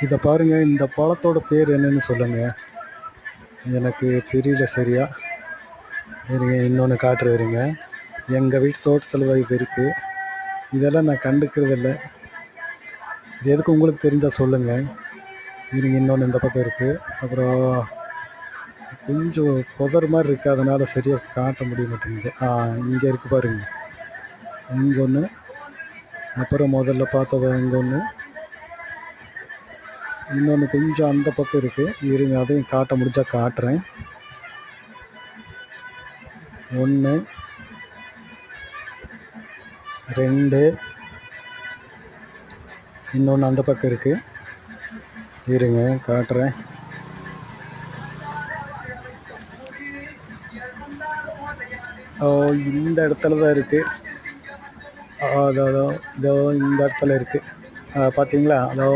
இதை பாருங்க, இந்த பழத்தோட பேர் என்னன்னு சொல்லுங்க. எனக்கு தெரியல சரியா. இருங்க, இன்னொன்று காட்டுற இருங்க. எங்கள் வீட்டு தோட்டத்தில் தான் இது இருக்குது. இதெல்லாம் நான் கண்டுக்கிறதில்ல. இது எதுக்கு உங்களுக்கு தெரிஞ்சால் சொல்லுங்கள். இருங்க, இன்னொன்று இந்த பக்கம் இருக்குது. அப்புறம் கொஞ்சம் புதர் மாதிரி இருக்குது, அதனால் சரியாக காட்ட முடிய மாட்டேங்குது. இங்கே இருக்குது பாருங்க, இங்கே ஒன்று. அப்புறம் முதல்ல பார்த்தது இங்கே ஒன்று, இன்னொன்று கொஞ்சம் அந்த பக்கம் இருக்குது. இருங்க, அதையும் காட்ட முடிஞ்சால் காட்டுறேன். 1 2, இன்னொன்று அந்த பக்கம் இருக்குது. இருங்க காட்டுறேன். இந்த இடத்துல தான் இருக்குது. அதோ இதோ இந்த இடத்துல இருக்குது. பார்த்தீங்களா? அதோ